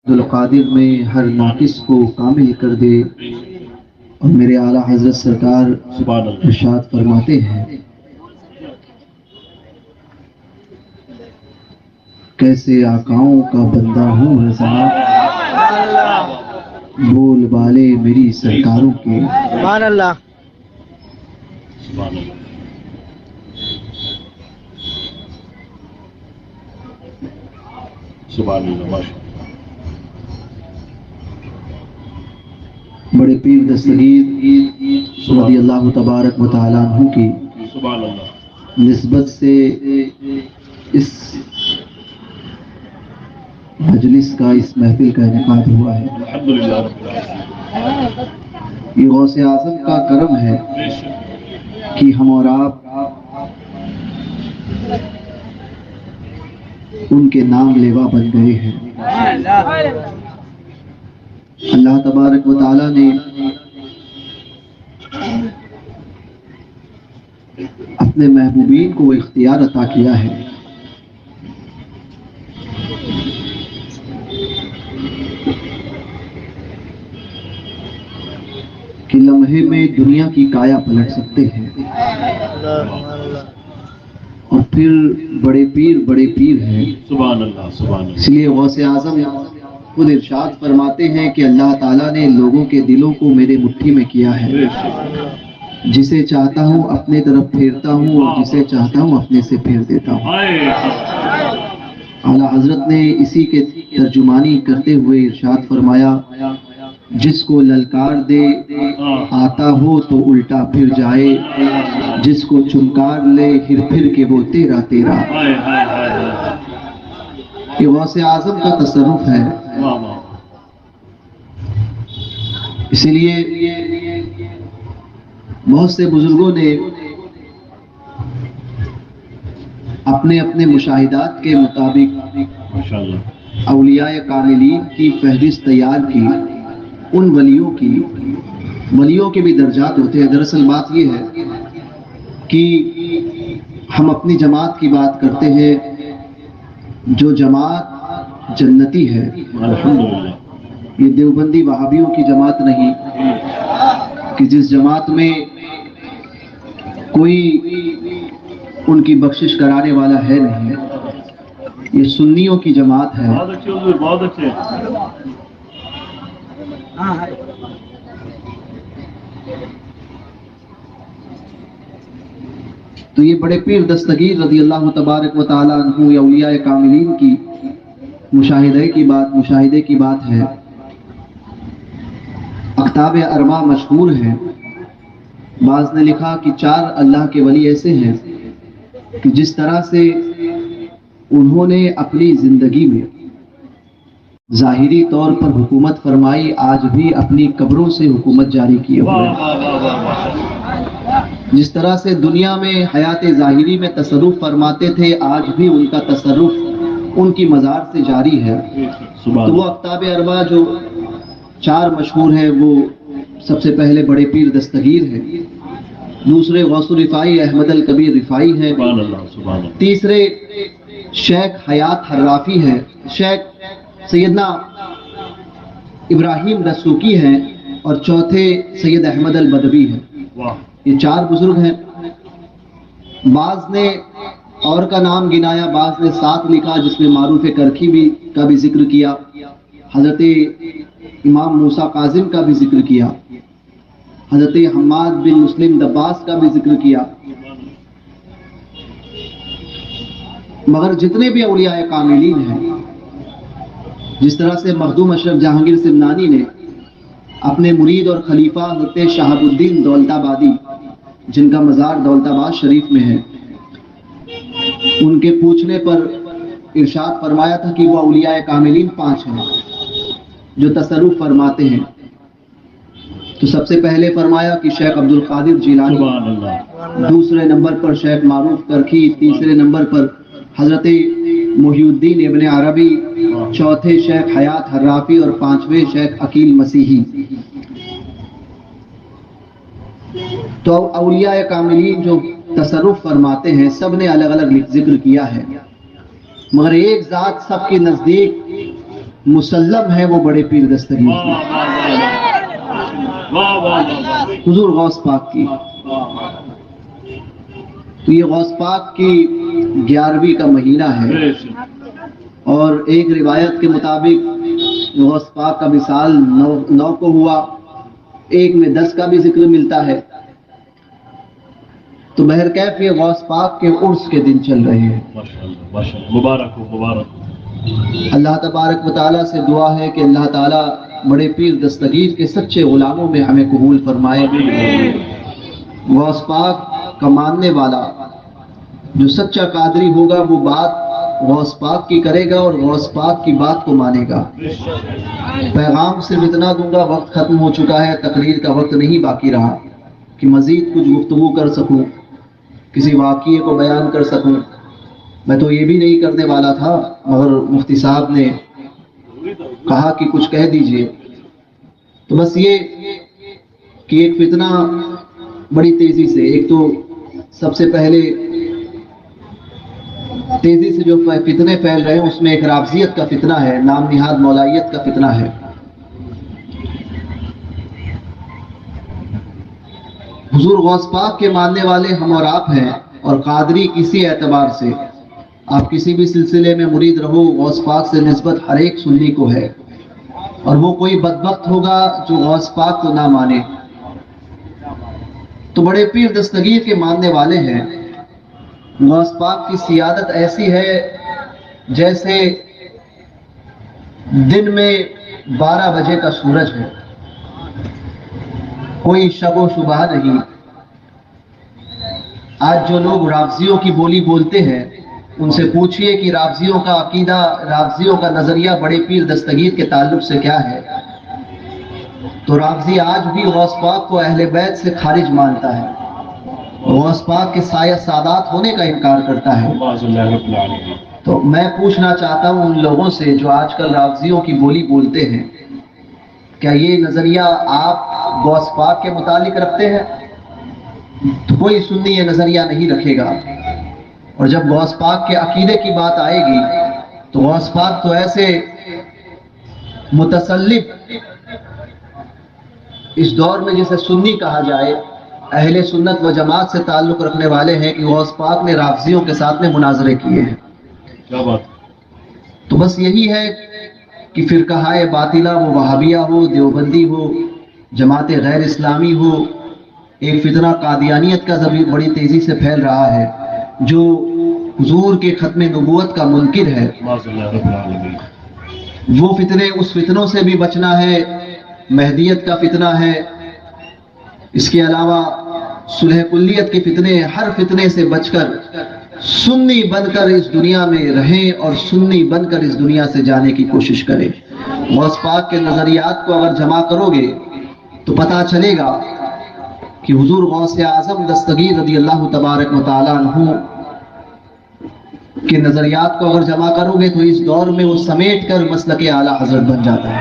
عبدالقادر میں ہر ناقص کو کامل کر دے۔ اور میرے اعلیٰ حضرت سرکار ارشاد فرماتے ہیں، کیسے آقاؤں کا بندہ ہوں رضا، بول بالے میری سرکاروں کے۔ سبحان اللہ سبحان اللہ۔ بڑے پیر دستگیر رضی اللہ تبارک و تعالیٰ عنہ کی نسبت سے اس مجلس کا، اس محفل کا انعقاد ہوا ہے۔ یہ غوث اعظم کا کرم ہے کہ ہم اور آپ ان کے نام لیوا بن گئے ہیں۔ اللہ تبارک و تعالیٰ نے اپنے محبوبین کو اختیار عطا کیا ہے کہ لمحے میں دنیا کی کایا پلٹ سکتے ہیں، اور پھر بڑے پیر ہیں۔ سبحان اللہ سبحان اللہ۔ اس لیے غوث اعظم خود ارشاد فرماتے ہیں کہ اللہ تعالیٰ نے لوگوں کے دلوں کو میرے مٹھی میں کیا ہے، جسے چاہتا ہوں اپنے طرف پھیرتا ہوں اور جسے چاہتا ہوں اپنے سے پھیر دیتا ہوں۔ اعلیٰ حضرت نے اسی کے ترجمانی کرتے ہوئے ارشاد فرمایا، جس کو للکار دے آتا ہو تو الٹا پھر جائے، جس کو چمکار لے پھر کے وہ تیرا تیرا۔ یہ غوث اعظم کا تصرف ہے۔ اسی لیے بہت سے بزرگوں نے اپنے اپنے مشاہدات کے مطابق اولیاء کاملین کی فہرست تیار کی، ان ولیوں کے بھی درجات ہوتے ہیں۔ دراصل بات یہ ہے کہ ہم اپنی جماعت کی بات کرتے ہیں، جو جماعت جنتی ہے، یہ دیوبندی وہابیوں کی جماعت نہیں کہ جس جماعت میں کوئی ان کی بخشش کرانے والا ہے نہیں، یہ سنیوں کی جماعت ہے۔ بہت اچھے۔ تو یہ بڑے پیر دستگیر رضی اللہ تبارک و تعالیٰ عنہ یا اولیاء کاملین کی مشاہدے کی بات ہے۔ اکتاب اربع مشہور ہیں۔ بعض نے لکھا کہ 4 اللہ کے ولی ایسے ہیں کہ جس طرح سے انہوں نے اپنی زندگی میں ظاہری طور پر حکومت فرمائی، آج بھی اپنی قبروں سے حکومت جاری کیے ہوئے ہیں۔ جس طرح سے دنیا میں حیات ظاہری میں تصرف فرماتے تھے، آج بھی ان کا تصرف ان کی مزار سے جاری ہے۔ تو وہ اکتاب اربع جو 4 مشہور ہیں، وہ سب سے پہلے بڑے پیر دستگیر ہیں، دوسرے غوث رفاعی احمد الکبیر رفاعی ہیں، تیسرے شیخ حیات حرافی ہیں، شیخ سیدنا ابراہیم دسوقی ہیں، اور چوتھے سید احمد البدوی ہیں۔ یہ 4 بزرگ ہیں۔ بعض نے اور کا نام گنایا، بعض نے 7 لکھا، جس میں معروف کرکی کا بھی ذکر کیا، حضرت امام موسیٰ کاظم کا بھی ذکر کیا، حضرت حماد بن مسلم دباس کا بھی ذکر کیا۔ مگر جتنے بھی اولیاء کاملین ہیں، جس طرح سے مخدوم اشرف جہانگیر سمنانی نے اپنے مرید اور خلیفہ حضرت شہاب الدین دولت آبادی، جن کا مزار دولت آباد شریف میں ہے، ان کے پوچھنے پر ارشاد فرمایا تھا کہ وہ اولیاء کاملین 5 ہیں جو تصرف فرماتے ہیں۔ تو سب سے پہلے فرمایا کہ شیخ عبدالقادر جیلانی، دوسرے نمبر پر شیخ معروف کرکی، تیسرے نمبر پر حضرت محی الدین ابن عربی، چوتھے شیخ حیات حرافی، اور 5ویں شیخ عقیل مسیحی۔ تو اولیاء کاملین جو تصرف فرماتے ہیں، سب نے الگ الگ ذکر کیا ہے، مگر ایک ذات سب کے نزدیک مسلم ہے وہ بڑے پیر دستگیر واہ واہ واہ واہ حضور غوث پاک کی. تو یہ غوث پاک کی 11ویں کا مہینہ ہے، اور ایک روایت کے مطابق غوث پاک کا وصال 9 کو ہوا، ایک میں 10 کا بھی ذکر ملتا ہے. تو بہرکیف یہ غوث پاک کے عرس کے دن چل رہے ہیں. ماشاءاللہ ماشاءاللہ، مبارک ہو مبارک ہو. اللہ تبارک و تعالیٰ سے دعا ہے کہ اللہ تعالیٰ بڑے پیر دستگیر کے سچے غلاموں میں ہمیں قبول فرمائے. غوث پاک کا ماننے والا جو سچا قادری ہوگا وہ بات غوث پاک کی کرے گا اور غوث پاک کی بات کو مانے گا. پیغام صرف اتنا دوں گا، وقت ختم ہو چکا ہے، تقریر کا وقت نہیں باقی رہا کہ مزید کچھ گفتگو کر سکوں، کسی واقعے کو بیان کر سکوں. میں تو یہ بھی نہیں کرنے والا تھا، مگر مفتی صاحب نے کہا کہ کچھ کہہ دیجئے. تو بس یہ کہ ایک فتنہ بڑی تیزی سے، ایک تو سب سے پہلے تیزی سے جو فتنے پھیل رہے ہیں اس میں ایک رافضیت کا فتنہ ہے، نام نہاد مولائیت کا فتنہ ہے. حضور غوث پاک کے ماننے والے ہم اور آپ ہیں، اور قادری کسی اعتبار سے آپ کسی بھی سلسلے میں مرید رہو، غوث پاک سے نسبت ہر ایک سنی کو ہے، اور وہ کوئی بدبخت ہوگا جو غوث پاک کو نہ مانے. تو بڑے پیر دستگیر کے ماننے والے ہیں. غوث پاک کی سیادت ایسی ہے جیسے دن میں 12 بجے کا سورج ہے، کوئی شک و شبہ نہیں. آج جو لوگ رافضیوں کی بولی بولتے ہیں ان سے پوچھئے کہ رافضیوں کا عقیدہ، رافضیوں کا نظریہ بڑے پیر دستگیر کے تعلق سے کیا ہے، تو رافضی آج بھی غوث پاک کو اہل بیت سے خارج مانتا ہے، غوث پاک کے سایہ سادات ہونے کا انکار کرتا ہے. تو میں پوچھنا چاہتا ہوں ان لوگوں سے جو آج کل رافضیوں کی بولی بولتے ہیں، کیا یہ نظریہ آپ غوث پاک کے متعلق رکھتے ہیں؟ تو کوئی سنی یہ نظریہ نہیں رکھے گا. اور جب غوث پاک کے عقیدے کی بات آئے گی تو غوث پاک تو ایسے متسلب اس دور میں جسے سنی کہا جائے، اہل سنت و جماعت سے تعلق رکھنے والے ہیں کہ غوث پاک نے رافضیوں کے ساتھ میں مناظرے کیے ہیں. کیا بات. تو بس یہی ہے کہ فرقہ باطلہ وہ وہابیہ ہو، دیوبندی ہو، جماعت غیر اسلامی ہو، ایک فتنہ قادیانیت کا بڑی تیزی سے پھیل رہا ہے جو حضور کے ختم نبوت کا منکر ہے. وہ فتنے، اس فتنوں سے بھی بچنا ہے. مہدیت کا فتنہ ہے، اس کے علاوہ صلح کلیت کے فتنے، ہر فتنے سے بچ کر سنی بن کر اس دنیا میں رہیں اور سنی بن کر اس دنیا سے جانے کی کوشش کریں. غوث پاک کے نظریات کو اگر جمع کرو گے تو پتہ چلے گا کہ حضور غوث اعظم دستگیر رضی اللہ تبارک و تعالیٰ عنہ کے نظریات کو اگر جمع کرو گے تو اس دور میں وہ سمیٹ کر مسلک اعلیٰ حضرت بن جاتا ہے.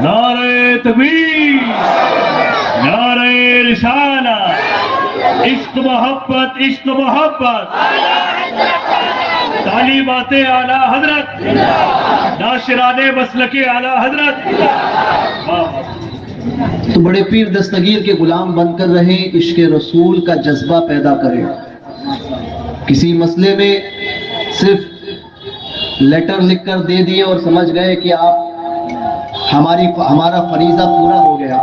نعرہ تکبیر، نعرہ رسالت، عشق محبت، عشق محبت، تعلیمات اعلیٰ حضرت، ناشران مسلک اعلیٰ حضرت. تو بڑے پیر دستگیر کے غلام بن کر رہیں، عشق رسول کا جذبہ پیدا کریں. کسی مسئلے میں صرف لیٹر لکھ کر دے دیے اور سمجھ گئے کہ آپ ہمارا فریضہ پورا ہو گیا،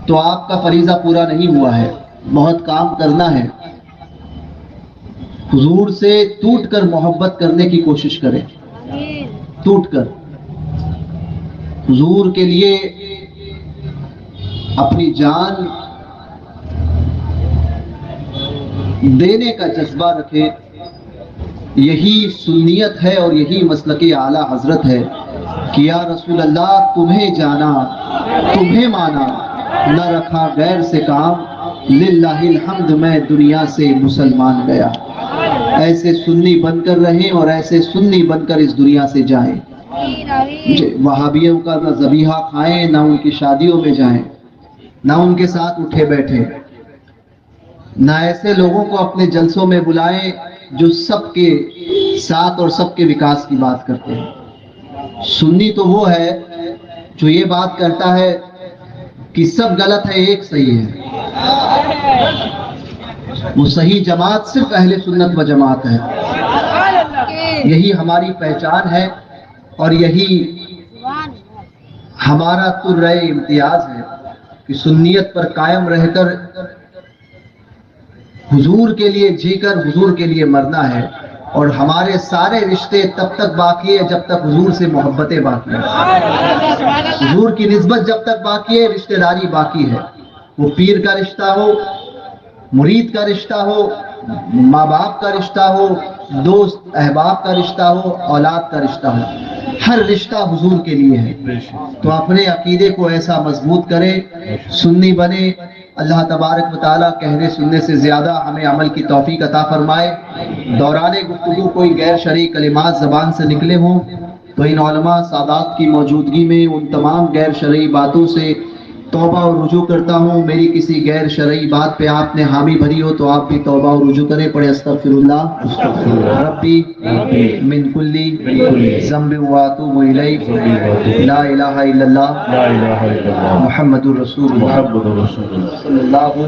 تو آپ کا فریضہ پورا نہیں ہوا ہے. بہت کام کرنا ہے. حضور سے ٹوٹ کر محبت کرنے کی کوشش کریں، ٹوٹ کر حضور کے لیے اپنی جان دینے کا جذبہ رکھے. یہی سنیت ہے اور یہی مسلک اعلیٰ حضرت ہے کہ یا رسول اللہ تمہیں جانا، تمہیں مانا، نہ رکھا غیر سے کام، للہ الحمد میں دنیا سے مسلمان گیا. ایسے سنی بن کر رہیں اور ایسے سنی بن کر اس دنیا سے جائیں. وہابیوں کا نہ ذبیحہ کھائیں، نہ ان کی شادیوں میں جائیں، نہ ان کے ساتھ اٹھے بیٹھے، نہ ایسے لوگوں کو اپنے جلسوں میں بلائیں جو سب کے ساتھ اور سب کے وکاس کی بات کرتے ہیں. سنی تو وہ ہے جو یہ بات کرتا ہے کہ سب غلط ہے ایک صحیح ہے. وہ صحیح جماعت صرف اہل سنت و جماعت ہے. یہی ہماری پہچان ہے اور یہی ہمارا ترے امتیاز ہے کہ سنیت پر قائم رہ کر حضور کے لیے جی کر حضور کے لیے مرنا ہے. اور ہمارے سارے رشتے تب تک باقی ہے جب تک حضور سے محبتیں باقی ہیں. حضور کی نسبت جب تک باقی ہے رشتہ داری باقی ہے. وہ پیر کا رشتہ ہو، مرید کا رشتہ ہو، ماں باپ کا رشتہ ہو، دوست احباب کا رشتہ ہو، اولاد کا رشتہ ہو، ہر رشتہ حضور کے لیے ہے. تو اپنے عقیدے کو ایسا مضبوط کرے، سنی بنے. اللہ تبارک و تعالیٰ کہنے سننے سے زیادہ ہمیں عمل کی توفیق عطا فرمائے. دوران گفتگو کوئی غیر شرعی کلمات زبان سے نکلے ہوں تو ان علماء سادات کی موجودگی میں ان تمام غیر شرعی باتوں سے توبہ اور رجوع کرتا ہوں. میری کسی غیر شرعی بات پہ آپ نے حامی بھری ہو تو آپ بھی توبہ اور رجوع کریں. پڑھے استغفر اللہ ربی من کلی ذنب واتوب الیہ لا الہ الا اللہ محمد الرسول اللہ صلی اللہ